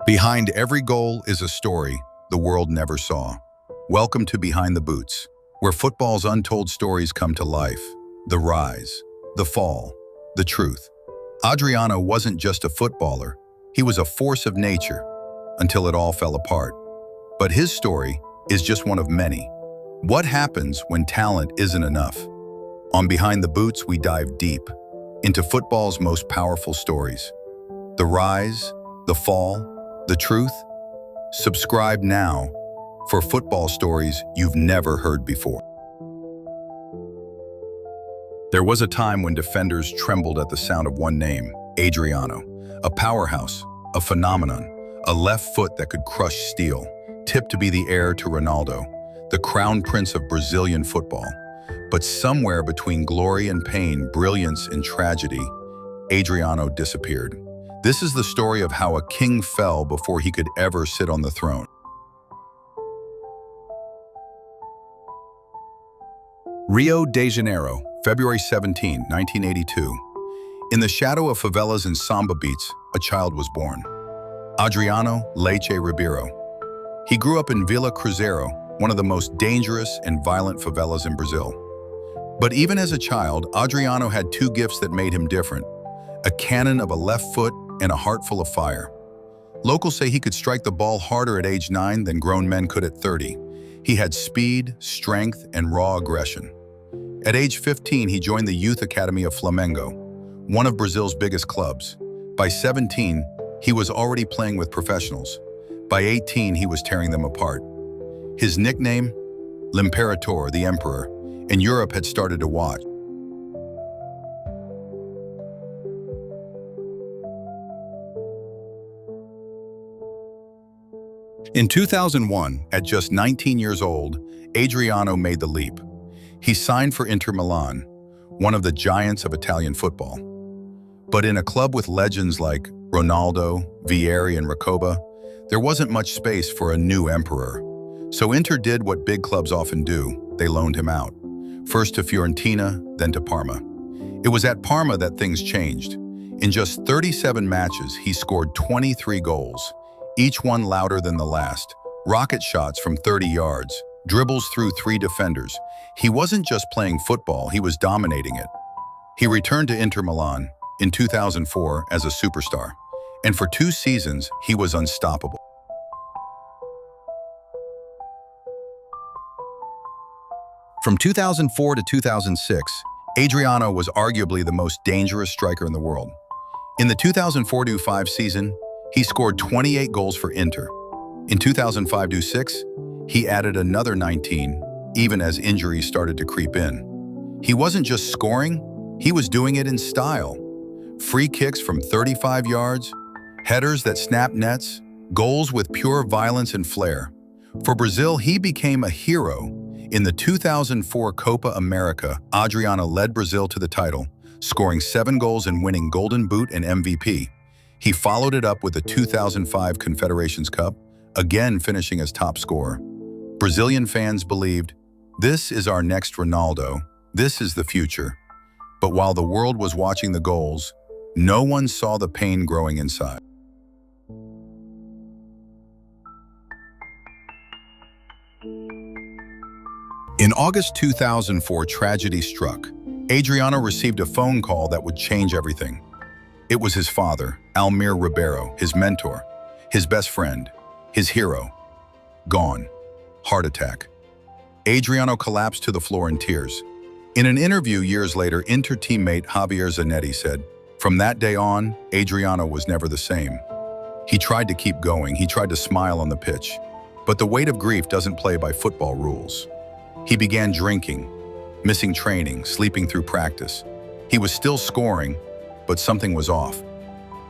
Behind every goal is a story the world never saw. Welcome to Behind the Boots, where football's untold stories come to life. The rise, the fall, the truth. Adriano wasn't just a footballer, he was a force of nature until it all fell apart. But his story is just one of many. What happens when talent isn't enough? On Behind the Boots, we dive deep into football's most powerful stories. The rise, the fall, the truth? Subscribe now for football stories you've never heard before. There was a time when defenders trembled at the sound of one name, Adriano, a powerhouse, a phenomenon, a left foot that could crush steel, tipped to be the heir to Ronaldo, the crown prince of Brazilian football. But somewhere between glory and pain, brilliance and tragedy, Adriano disappeared. This is the story of how a king fell before he could ever sit on the throne. Rio de Janeiro, February 17, 1982. In the shadow of favelas and samba beats, a child was born. Adriano Leite Ribeiro. He grew up in Vila Cruzeiro, one of the most dangerous and violent favelas in Brazil. But even as a child, Adriano had two gifts that made him different: a cannon of a left foot and a heart full of fire. Locals say he could strike the ball harder at age 9 than grown men could at 30. He had speed, strength, and raw aggression. At age 15, he joined the youth academy of Flamengo, one of Brazil's biggest clubs. By 17, he was already playing with professionals. By 18, he was tearing them apart. His nickname? L'Imperatore, the Emperor, and Europe had started to watch. In 2001, at just 19 years old, Adriano made the leap. He signed for Inter Milan, one of the giants of Italian football. But in a club with legends like Ronaldo, Vieri, and Recoba, there wasn't much space for a new emperor. So Inter did what big clubs often do: they loaned him out. First to Fiorentina, then to Parma. It was at Parma that things changed. In just 37 matches, he scored 23 goals, each one louder than the last. Rocket shots from 30 yards, dribbles through 3 defenders. He wasn't just playing football, he was dominating it. He returned to Inter Milan in 2004 as a superstar, and for 2 seasons, he was unstoppable. From 2004 to 2006, Adriano was arguably the most dangerous striker in the world. In the 2004-05 season, he scored 28 goals for Inter. In 2005-06, he added another 19, even as injuries started to creep in. He wasn't just scoring, he was doing it in style. Free kicks from 35 yards, headers that snapped nets, goals with pure violence and flair. For Brazil, he became a hero. In the 2004 Copa America, Adriano led Brazil to the title, scoring 7 goals and winning Golden Boot and MVP. He followed it up with the 2005 Confederations Cup, again finishing as top scorer. Brazilian fans believed, this is our next Ronaldo, this is the future. But while the world was watching the goals, no one saw the pain growing inside. In August 2004, tragedy struck. Adriano received a phone call that would change everything. It was his father, Almir Ribeiro, his mentor, his best friend, his hero. Gone. Heart attack. Adriano collapsed to the floor in tears. In an interview years later, Inter teammate Javier Zanetti said, "From that day on, Adriano was never the same. He tried to keep going, he tried to smile on the pitch. But the weight of grief doesn't play by football rules. He began drinking, missing training, sleeping through practice. He was still scoring, but something was off.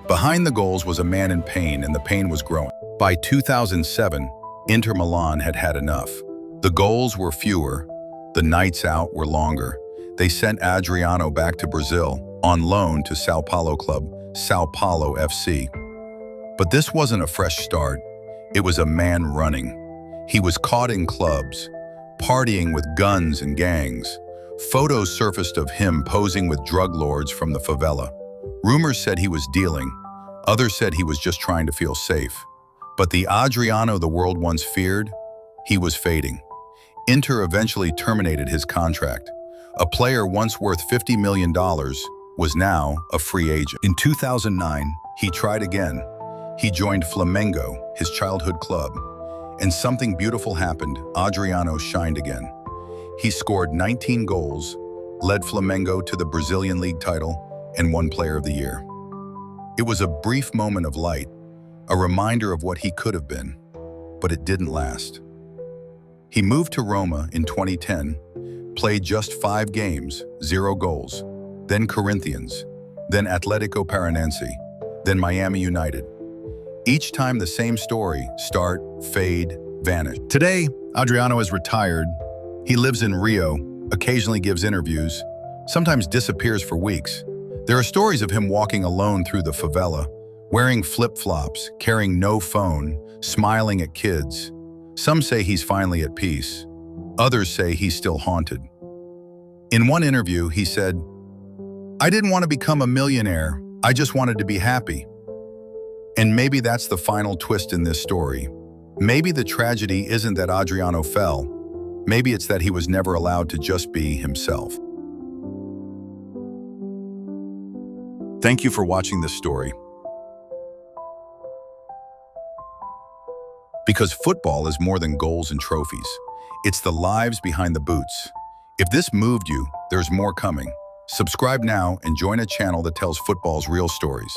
Behind the goals was a man in pain, and the pain was growing. By 2007, Inter Milan had had enough. The goals were fewer, the nights out were longer. They sent Adriano back to Brazil, on loan to Sao Paulo club, Sao Paulo FC. But this wasn't a fresh start. It was a man running. He was caught in clubs, partying with guns and gangs. Photos surfaced of him posing with drug lords from the favela. Rumors said he was dealing. Others said he was just trying to feel safe. But the Adriano the world once feared, he was fading. Inter eventually terminated his contract. A player once worth $50 million was now a free agent. In 2009, he tried again. He joined Flamengo, his childhood club. And something beautiful happened. Adriano shined again. He scored 19 goals, led Flamengo to the Brazilian league title, and won Player of the Year. It was a brief moment of light, a reminder of what he could have been, but it didn't last. He moved to Roma in 2010, played just 5 games, 0 goals, then Corinthians, then Atletico Paranaense, then Miami United. Each time the same story: start, fade, vanish. Today, Adriano is retired. He lives in Rio, occasionally gives interviews, sometimes disappears for weeks. There are stories of him walking alone through the favela, wearing flip-flops, carrying no phone, smiling at kids. Some say he's finally at peace. Others say he's still haunted. In one interview, he said, "I didn't want to become a millionaire. I just wanted to be happy." And maybe that's the final twist in this story. Maybe the tragedy isn't that Adriano fell. Maybe it's that he was never allowed to just be himself. Thank you for watching this story. Because football is more than goals and trophies. It's the lives behind the boots. If this moved you, there's more coming. Subscribe now and join a channel that tells football's real stories.